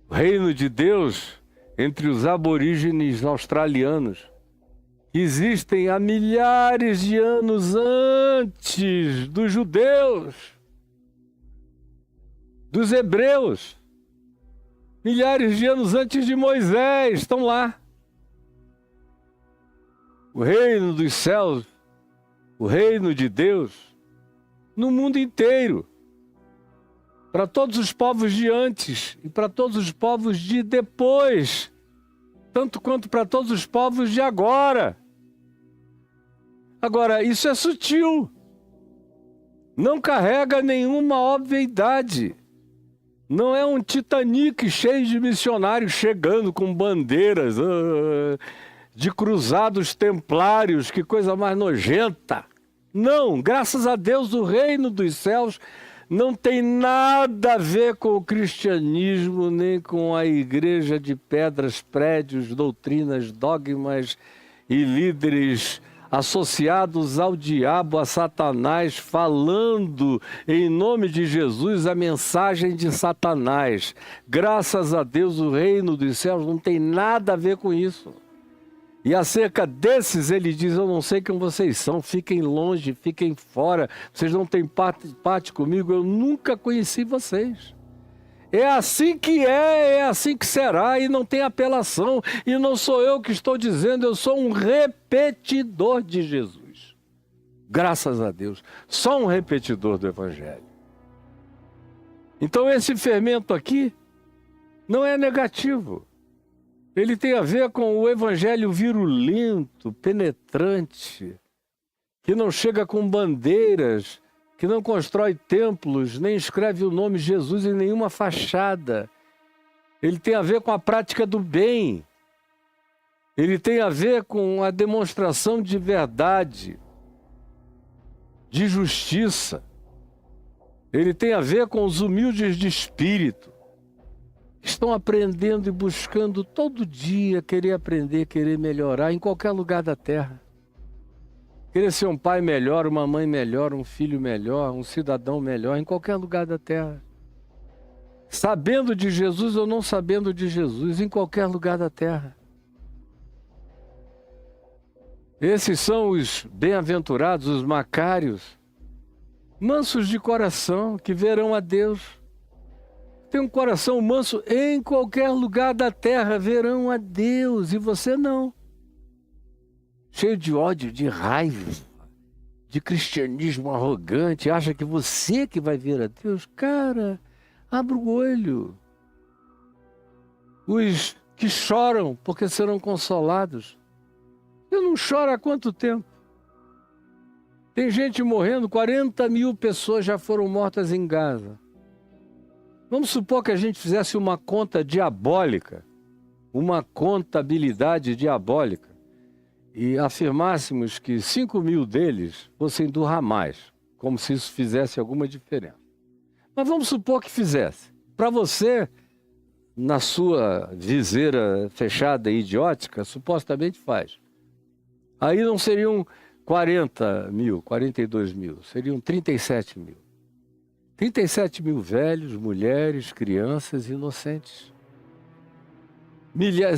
O reino de Deus entre os aborígenes australianos, que existem há milhares de anos antes dos judeus, dos hebreus, milhares de anos antes de Moisés, estão lá. O reino dos céus, o reino de Deus, no mundo inteiro, para todos os povos de antes e para todos os povos de depois, tanto quanto para todos os povos de agora. Agora, isso é sutil, não carrega nenhuma obviedade. Não é um Titanic cheio de missionários chegando com bandeiras de cruzados templários, que coisa mais nojenta. Não, graças a Deus, o reino dos céus não tem nada a ver com o cristianismo, nem com a igreja de pedras, prédios, doutrinas, dogmas e líderes associados ao diabo, a Satanás, falando em nome de Jesus a mensagem de Satanás. Graças a Deus, o reino dos céus não tem nada a ver com isso. E acerca desses, ele diz, eu não sei quem vocês são, fiquem longe, fiquem fora, vocês não têm parte comigo, eu nunca conheci vocês. É assim que é assim que será, e não tem apelação, e não sou eu que estou dizendo, eu sou um repetidor de Jesus. Graças a Deus, só um repetidor do Evangelho. Então esse fermento aqui não é negativo. Ele tem a ver com o evangelho virulento, penetrante, que não chega com bandeiras, que não constrói templos, nem escreve o nome Jesus em nenhuma fachada. Ele tem a ver com a prática do bem. Ele tem a ver com a demonstração de verdade, de justiça. Ele tem a ver com os humildes de espírito. Estão aprendendo e buscando todo dia querer aprender, querer melhorar em qualquer lugar da terra. Querer ser um pai melhor, uma mãe melhor, um filho melhor, um cidadão melhor em qualquer lugar da terra. Sabendo de Jesus ou não sabendo de Jesus, em qualquer lugar da terra. Esses são os bem-aventurados, os macários, mansos de coração, que verão a Deus. Tem um coração manso em qualquer lugar da terra, verão a Deus, e você não. Cheio de ódio, de raiva, de cristianismo arrogante, acha que você que vai ver a Deus. Cara, abra o olho. Os que choram porque serão consolados. Você não chora há quanto tempo? Tem gente morrendo, 40 mil pessoas já foram mortas em Gaza. Vamos supor que a gente fizesse uma conta diabólica, uma contabilidade diabólica, e afirmássemos que 5 mil deles fossem do Hamas, como se isso fizesse alguma diferença. Mas vamos supor que fizesse. Para você, na sua viseira fechada e idiótica, supostamente faz. Aí não seriam 40 mil, 42 mil, seriam 37 mil. 37 mil velhos, mulheres, crianças inocentes.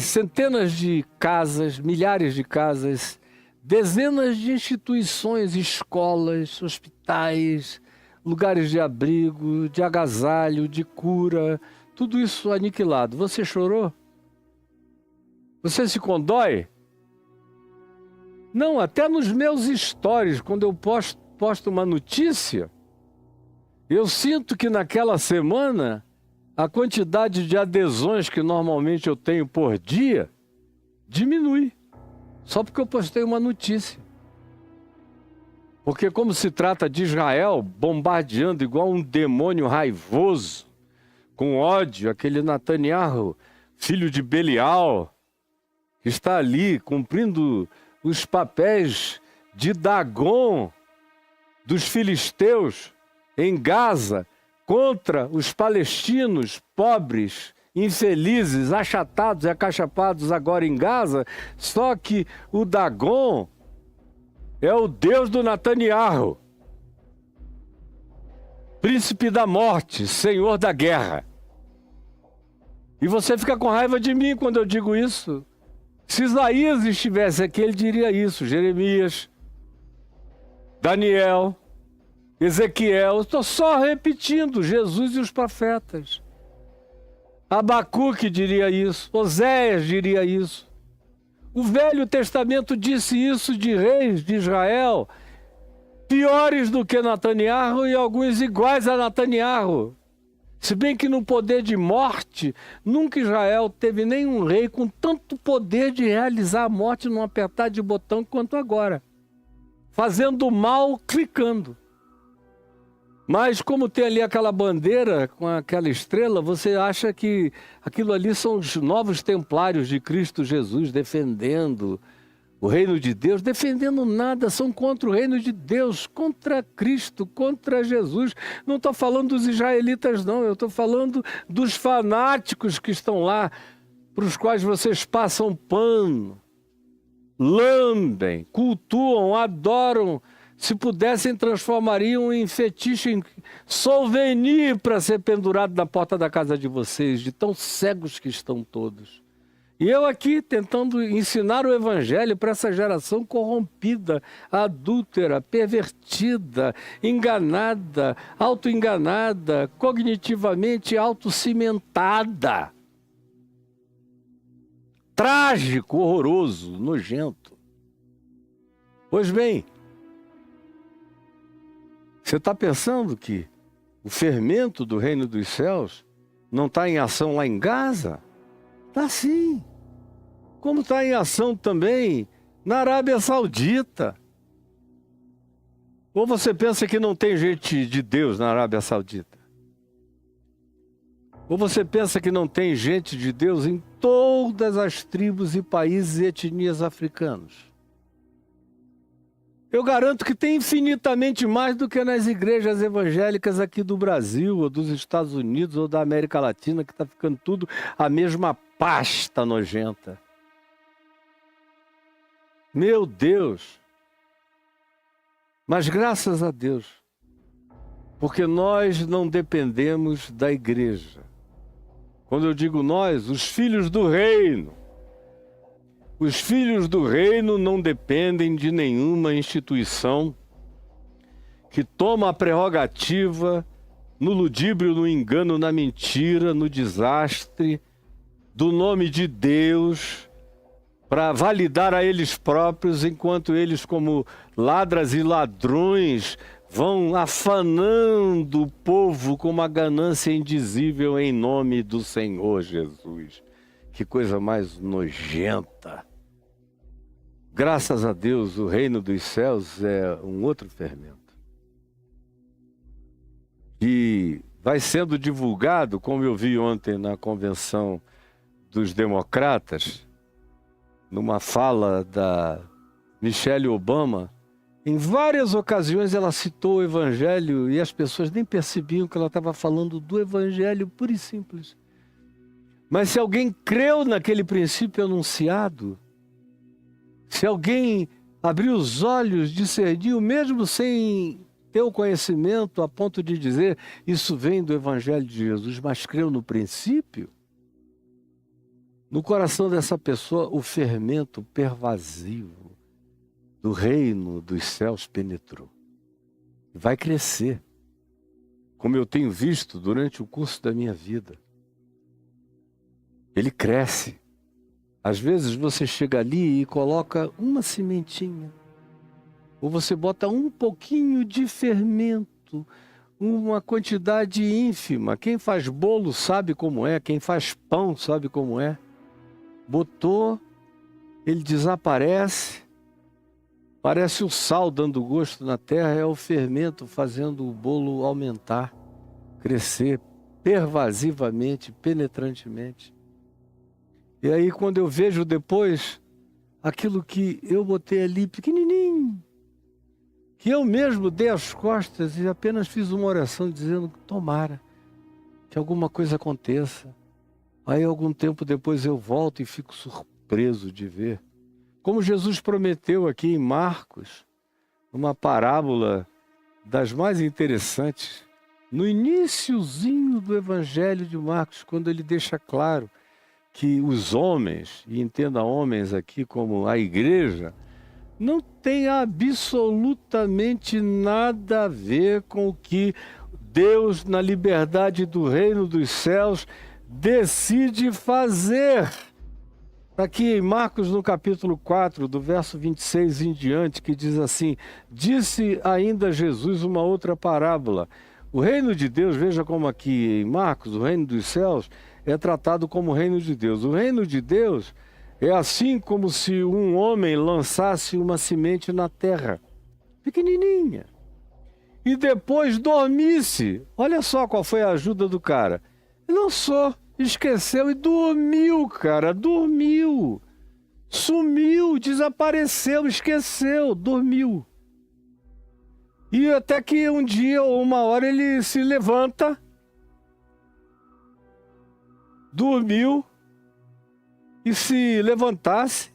Centenas de casas, milhares de casas, dezenas de instituições, escolas, hospitais, lugares de abrigo, de agasalho, de cura, tudo isso aniquilado. Você chorou? Você se condói? Não, até nos meus stories, quando eu posto uma notícia, eu sinto que naquela semana a quantidade de adesões que normalmente eu tenho por dia diminui. Só porque eu postei uma notícia. Porque como se trata de Israel bombardeando igual um demônio raivoso, com ódio, aquele Netanyahu, filho de Belial, que está ali cumprindo os papéis de Dagon dos filisteus em Gaza contra os palestinos pobres, infelizes, achatados e acachapados agora em Gaza. Só que o Dagon é o Deus do Netanyahu, príncipe da morte, senhor da guerra. E você fica com raiva de mim quando eu digo isso. Se Isaías estivesse aqui, ele diria isso. Jeremias, Daniel, Ezequiel, estou só repetindo, Jesus e os profetas. Abacuque diria isso, Oséias diria isso. O Velho Testamento disse isso de reis de Israel, piores do que Netanyahu e alguns iguais a Netanyahu. Se bem que no poder de morte, nunca Israel teve nenhum rei com tanto poder de realizar a morte num apertar de botão quanto agora. Fazendo mal, clicando. Mas como tem ali aquela bandeira com aquela estrela, você acha que aquilo ali são os novos templários de Cristo Jesus defendendo o reino de Deus? Defendendo nada, são contra o reino de Deus, contra Cristo, contra Jesus. Não estou falando dos israelitas não, eu estou falando dos fanáticos que estão lá, para os quais vocês passam pano, lambem, cultuam, adoram. Se pudessem, transformariam em fetiche, em souvenir para ser pendurado na porta da casa de vocês, de tão cegos que estão todos. E eu aqui tentando ensinar o evangelho para essa geração corrompida, adúltera, pervertida, enganada, autoenganada, cognitivamente autocimentada. Trágico, horroroso, nojento. Pois bem, você está pensando que o fermento do reino dos céus não está em ação lá em Gaza? Está sim. Como está em ação também na Arábia Saudita. Ou você pensa que não tem gente de Deus na Arábia Saudita? Ou você pensa que não tem gente de Deus em todas as tribos e países e etnias africanos? Eu garanto que tem infinitamente mais do que nas igrejas evangélicas aqui do Brasil, ou dos Estados Unidos, ou da América Latina, que está ficando tudo a mesma pasta nojenta. Meu Deus! Mas graças a Deus, porque nós não dependemos da igreja. Quando eu digo nós, os filhos do reino. Os filhos do reino não dependem de nenhuma instituição que toma a prerrogativa no ludíbrio, no engano, na mentira, no desastre, do nome de Deus, para validar a eles próprios, enquanto eles, como ladras e ladrões, vão afanando o povo com uma ganância indizível em nome do Senhor Jesus. Que coisa mais nojenta. Graças a Deus, o reino dos céus é um outro fermento. E vai sendo divulgado, como eu vi ontem na convenção dos democratas, numa fala da Michelle Obama, em várias ocasiões ela citou o evangelho e as pessoas nem percebiam que ela estava falando do evangelho puro e simples. Mas se alguém creu naquele princípio anunciado, se alguém abriu os olhos, discerniu, mesmo sem ter o conhecimento a ponto de dizer isso vem do Evangelho de Jesus, mas creu no princípio, no coração dessa pessoa o fermento pervasivo do reino dos céus penetrou. Vai crescer, como eu tenho visto durante o curso da minha vida. Ele cresce. Às vezes você chega ali e coloca uma sementinha, ou você bota um pouquinho de fermento, uma quantidade ínfima. Quem faz bolo sabe como é, quem faz pão sabe como é. Botou, ele desaparece, parece o sal dando gosto na terra, é o fermento fazendo o bolo aumentar, crescer pervasivamente, penetrantemente. E aí quando eu vejo depois aquilo que eu botei ali pequenininho, que eu mesmo dei as costas e apenas fiz uma oração dizendo que tomara que alguma coisa aconteça. Aí algum tempo depois eu volto e fico surpreso de ver como Jesus prometeu aqui em Marcos, uma parábola das mais interessantes, no iniciozinho do Evangelho de Marcos, quando ele deixa claro que os homens, e entenda homens aqui como a igreja, não tem absolutamente nada a ver com o que Deus, na liberdade do reino dos céus, decide fazer. Aqui em Marcos, no capítulo 4, do verso 26 em diante, que diz assim: disse ainda Jesus uma outra parábola. O reino de Deus, veja como aqui em Marcos, o reino dos céus é tratado como o reino de Deus. O reino de Deus é assim como se um homem lançasse uma semente na terra, pequenininha, e depois dormisse. Olha só qual foi a ajuda do cara. Ele lançou, esqueceu e dormiu, cara, dormiu. Sumiu, desapareceu, esqueceu, dormiu. E até que um dia ou uma hora ele se levanta, dormiu, e se levantasse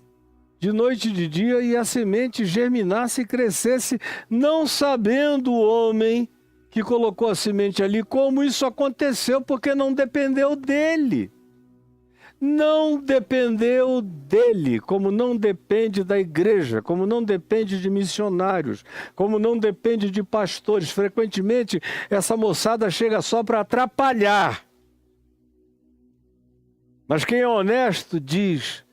de noite e de dia e a semente germinasse e crescesse, não sabendo o homem que colocou a semente ali como isso aconteceu, porque não dependeu dele. Não dependeu dele, como não depende da igreja, como não depende de missionários, como não depende de pastores. Frequentemente, essa moçada chega só para atrapalhar. Mas quem é honesto diz,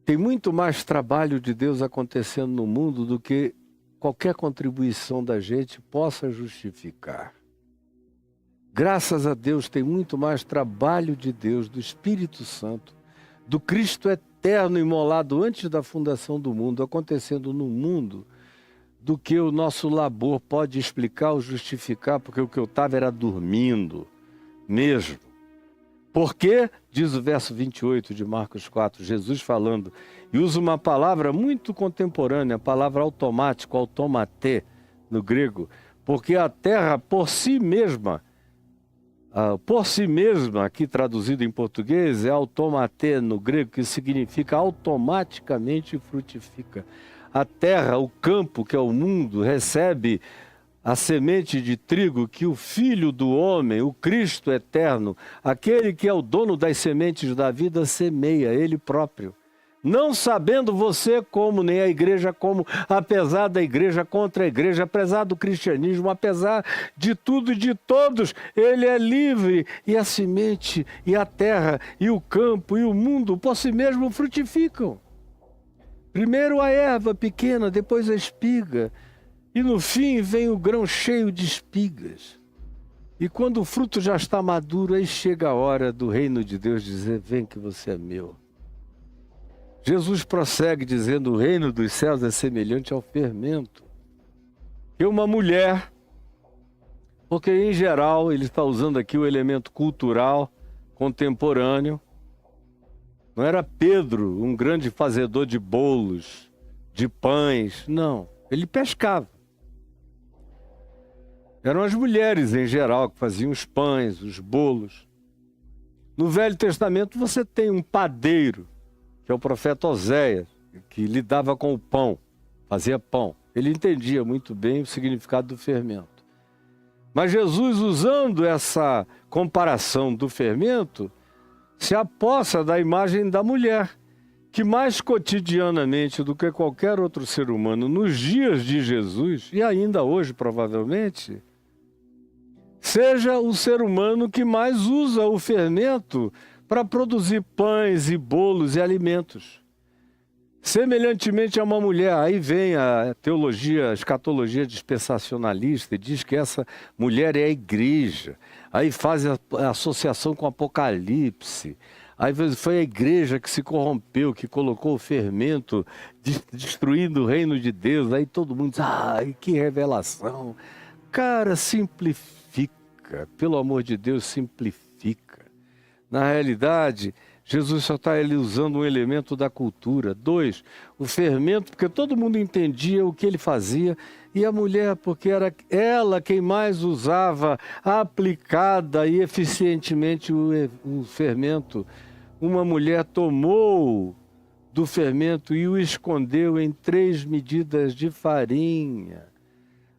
tem muito mais trabalho de Deus acontecendo no mundo do que qualquer contribuição da gente possa justificar. Graças a Deus tem muito mais trabalho de Deus, do Espírito Santo, do Cristo eterno imolado antes da fundação do mundo, acontecendo no mundo, do que o nosso labor pode explicar ou justificar, porque o que eu estava era dormindo mesmo. Porque, diz o verso 28 de Marcos 4, Jesus falando, e usa uma palavra muito contemporânea, a palavra automático, automate, no grego, porque a terra por si mesma, aqui traduzido em português, é automate no grego, que significa automaticamente frutifica. A terra, o campo, que é o mundo, recebe a semente de trigo que o Filho do homem, o Cristo eterno, aquele que é o dono das sementes da vida, semeia, ele próprio. Não sabendo você como, nem a igreja como, apesar da igreja, contra a igreja, apesar do cristianismo, apesar de tudo e de todos, ele é livre. E a semente, e a terra, e o campo, e o mundo, por si mesmo frutificam. Primeiro a erva pequena, depois a espiga. E no fim vem o grão cheio de espigas. E quando o fruto já está maduro, aí chega a hora do reino de Deus dizer, vem que você é meu. Jesus prossegue dizendo, o reino dos céus é semelhante ao fermento. Que uma mulher, porque em geral ele está usando aqui o elemento cultural contemporâneo. Não era Pedro, um grande fazedor de bolos, de pães, não. Ele pescava. Eram as mulheres, em geral, que faziam os pães, os bolos. No Velho Testamento você tem um padeiro, que é o profeta Oséias, que lidava com o pão, fazia pão. Ele entendia muito bem o significado do fermento. Mas Jesus, usando essa comparação do fermento, se apossa da imagem da mulher, que mais cotidianamente do que qualquer outro ser humano, nos dias de Jesus, e ainda hoje provavelmente, seja o ser humano que mais usa o fermento para produzir pães e bolos e alimentos. Semelhantemente a uma mulher, aí vem a teologia, a escatologia dispensacionalista e diz que essa mulher é a igreja. Aí faz a associação com o Apocalipse. Aí foi a igreja que se corrompeu, que colocou o fermento, destruindo o reino de Deus. Aí todo mundo diz, ai, que revelação. Cara, simplifica. Pelo amor de Deus, simplifica. Na realidade, Jesus só está ali usando um elemento da cultura. 2, o fermento, porque todo mundo entendia o que ele fazia, e a mulher, porque era ela quem mais usava aplicada e eficientemente o fermento. Uma mulher tomou do fermento e o escondeu em 3 medidas de farinha,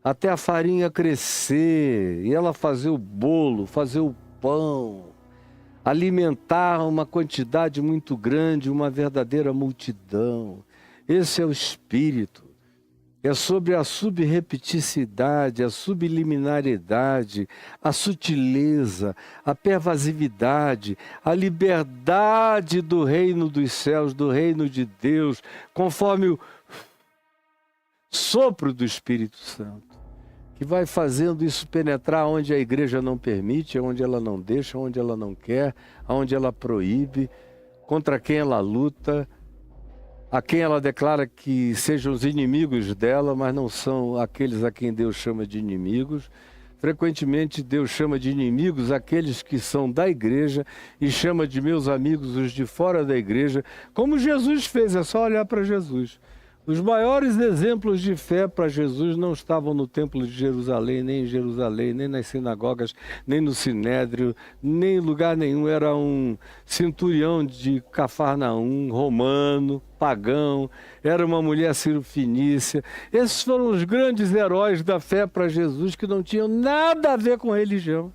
até a farinha crescer, e ela fazer o bolo, fazer o pão, alimentar uma quantidade muito grande, uma verdadeira multidão. Esse é o Espírito. É sobre a subrepeticidade, a subliminaridade, a sutileza, a pervasividade, a liberdade do reino dos céus, do reino de Deus, conforme o sopro do Espírito Santo, que vai fazendo isso penetrar onde a igreja não permite, onde ela não deixa, onde ela não quer, onde ela proíbe, contra quem ela luta, a quem ela declara que sejam os inimigos dela, mas não são aqueles a quem Deus chama de inimigos. Frequentemente Deus chama de inimigos aqueles que são da igreja e chama de meus amigos os de fora da igreja, como Jesus fez, é só olhar para Jesus. Os maiores exemplos de fé para Jesus não estavam no Templo de Jerusalém, nem em Jerusalém, nem nas sinagogas, nem no Sinédrio, nem em lugar nenhum. Era um centurião de Cafarnaum, romano, pagão, era uma mulher cirofenícia. Esses foram os grandes heróis da fé para Jesus, que não tinham nada a ver com religião.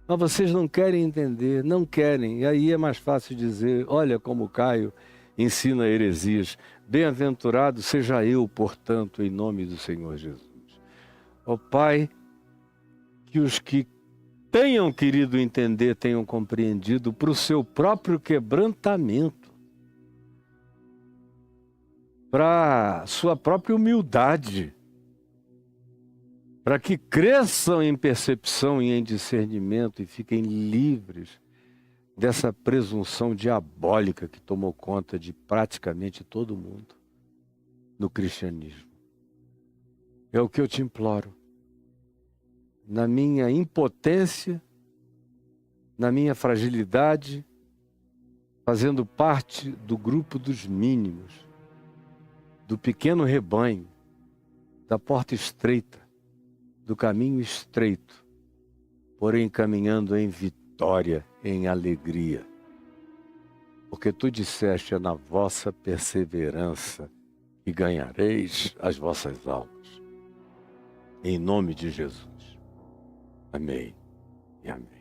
Mas vocês não querem entender, não querem. E aí é mais fácil dizer, olha como Caio ensina heresias. Bem-aventurado seja eu, portanto, em nome do Senhor Jesus. Ó Pai, que os que tenham querido entender, tenham compreendido para o seu próprio quebrantamento, para sua própria humildade, para que cresçam em percepção e em discernimento e fiquem livres dessa presunção diabólica que tomou conta de praticamente todo mundo no cristianismo. É o que eu te imploro. Na minha impotência, na minha fragilidade, fazendo parte do grupo dos mínimos, do pequeno rebanho, da porta estreita, do caminho estreito, porém caminhando em vitória, em alegria, porque tu disseste, é na vossa perseverança que ganhareis as vossas almas. Em nome de Jesus. Amém e amém.